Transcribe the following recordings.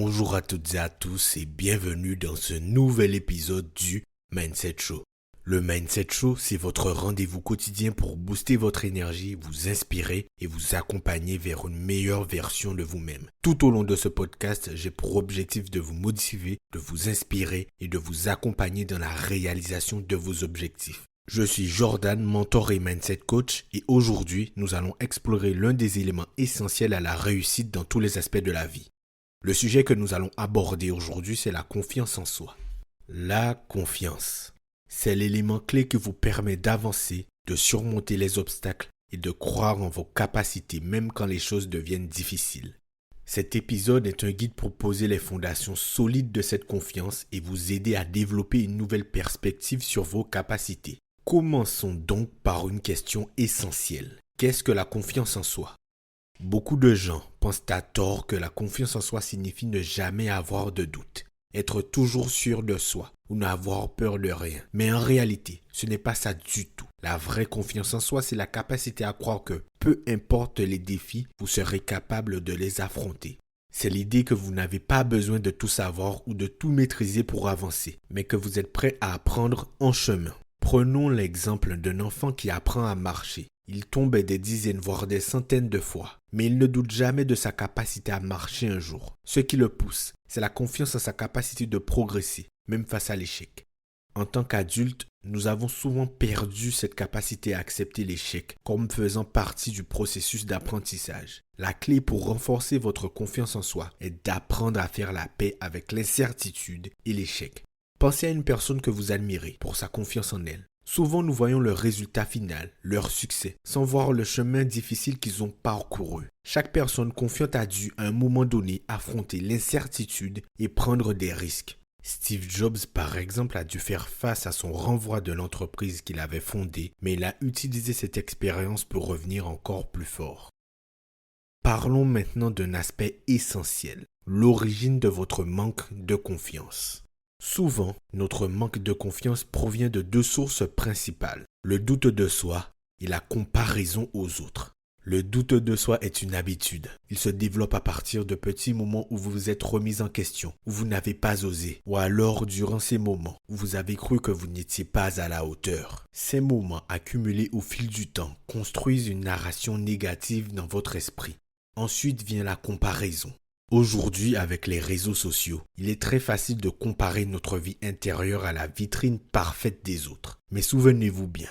Bonjour à toutes et à tous et bienvenue dans ce nouvel épisode du Mindset Show. Le Mindset Show, c'est votre rendez-vous quotidien pour booster votre énergie, vous inspirer et vous accompagner vers une meilleure version de vous-même. Tout au long de ce podcast, j'ai pour objectif de vous motiver, de vous inspirer et de vous accompagner dans la réalisation de vos objectifs. Je suis Jordan, mentor et mindset coach et aujourd'hui, nous allons explorer l'un des éléments essentiels à la réussite dans tous les aspects de la vie. Le sujet que nous allons aborder aujourd'hui, c'est la confiance en soi. La confiance, c'est l'élément clé qui vous permet d'avancer, de surmonter les obstacles et de croire en vos capacités même quand les choses deviennent difficiles. Cet épisode est un guide pour poser les fondations solides de cette confiance et vous aider à développer une nouvelle perspective sur vos capacités. Commençons donc par une question essentielle. Qu'est-ce que la confiance en soi ? Beaucoup de gens pensent à tort que la confiance en soi signifie ne jamais avoir de doute, être toujours sûr de soi ou n'avoir peur de rien. Mais en réalité, ce n'est pas ça du tout. La vraie confiance en soi, c'est la capacité à croire que peu importe les défis, vous serez capable de les affronter. C'est l'idée que vous n'avez pas besoin de tout savoir ou de tout maîtriser pour avancer, mais que vous êtes prêt à apprendre en chemin. Prenons l'exemple d'un enfant qui apprend à marcher. Il tombe des dizaines voire des centaines de fois, mais il ne doute jamais de sa capacité à marcher un jour. Ce qui le pousse, c'est la confiance en sa capacité de progresser, même face à l'échec. En tant qu'adulte, nous avons souvent perdu cette capacité à accepter l'échec comme faisant partie du processus d'apprentissage. La clé pour renforcer votre confiance en soi est d'apprendre à faire la paix avec l'incertitude et l'échec. Pensez à une personne que vous admirez pour sa confiance en elle. Souvent, nous voyons le résultat final, leur succès, sans voir le chemin difficile qu'ils ont parcouru. Chaque personne confiante a dû, à un moment donné, affronter l'incertitude et prendre des risques. Steve Jobs, par exemple, a dû faire face à son renvoi de l'entreprise qu'il avait fondée, mais il a utilisé cette expérience pour revenir encore plus fort. Parlons maintenant d'un aspect essentiel, l'origine de votre manque de confiance. Souvent, notre manque de confiance provient de deux sources principales, le doute de soi et la comparaison aux autres. Le doute de soi est une habitude. Il se développe à partir de petits moments où vous vous êtes remis en question, où vous n'avez pas osé, ou alors durant ces moments où vous avez cru que vous n'étiez pas à la hauteur. Ces moments accumulés au fil du temps construisent une narration négative dans votre esprit. Ensuite vient la comparaison. Aujourd'hui, avec les réseaux sociaux, il est très facile de comparer notre vie intérieure à la vitrine parfaite des autres. Mais souvenez-vous bien,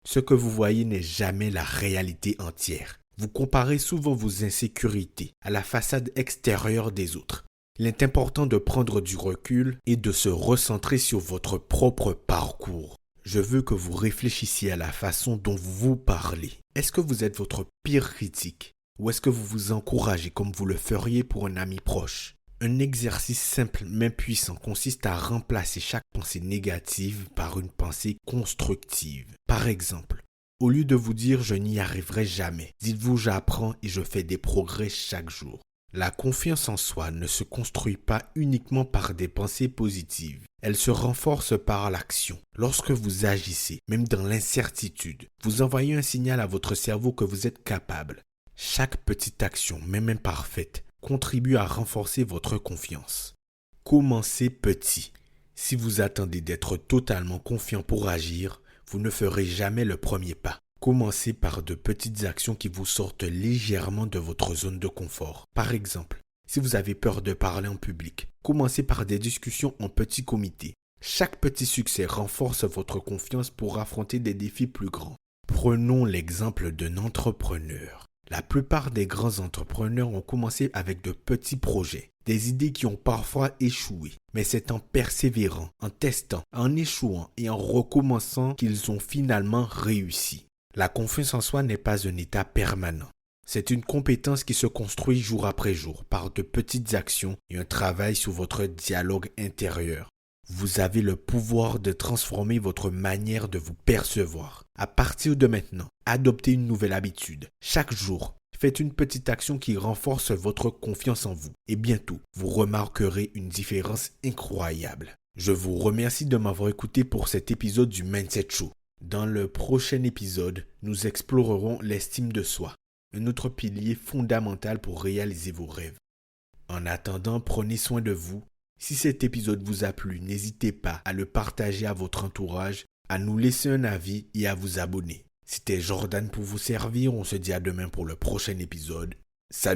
ce que vous voyez n'est jamais la réalité entière. Vous comparez souvent vos insécurités à la façade extérieure des autres. Il est important de prendre du recul et de se recentrer sur votre propre parcours. Je veux que vous réfléchissiez à la façon dont vous vous parlez. Est-ce que vous êtes votre pire critique ? Ou est-ce que vous vous encouragez comme vous le feriez pour un ami proche ? Un exercice simple mais puissant consiste à remplacer chaque pensée négative par une pensée constructive. Par exemple, au lieu de vous dire « je n'y arriverai jamais », dites-vous « j'apprends et je fais des progrès chaque jour ». La confiance en soi ne se construit pas uniquement par des pensées positives. Elle se renforce par l'action. Lorsque vous agissez, même dans l'incertitude, vous envoyez un signal à votre cerveau que vous êtes capable. Chaque petite action, même imparfaite, contribue à renforcer votre confiance. Commencez petit. Si vous attendez d'être totalement confiant pour agir, vous ne ferez jamais le premier pas. Commencez par de petites actions qui vous sortent légèrement de votre zone de confort. Par exemple, si vous avez peur de parler en public, commencez par des discussions en petits comités. Chaque petit succès renforce votre confiance pour affronter des défis plus grands. Prenons l'exemple d'un entrepreneur. La plupart des grands entrepreneurs ont commencé avec de petits projets, des idées qui ont parfois échoué. Mais c'est en persévérant, en testant, en échouant et en recommençant qu'ils ont finalement réussi. La confiance en soi n'est pas un état permanent. C'est une compétence qui se construit jour après jour par de petites actions et un travail sur votre dialogue intérieur. Vous avez le pouvoir de transformer votre manière de vous percevoir. À partir de maintenant, adoptez une nouvelle habitude. Chaque jour, faites une petite action qui renforce votre confiance en vous. Et bientôt, vous remarquerez une différence incroyable. Je vous remercie de m'avoir écouté pour cet épisode du Mindset Show. Dans le prochain épisode, nous explorerons l'estime de soi, un autre pilier fondamental pour réaliser vos rêves. En attendant, prenez soin de vous. Si cet épisode vous a plu, n'hésitez pas à le partager à votre entourage, à nous laisser un avis et à vous abonner. C'était Jordan pour vous servir. On se dit à demain pour le prochain épisode. Salut!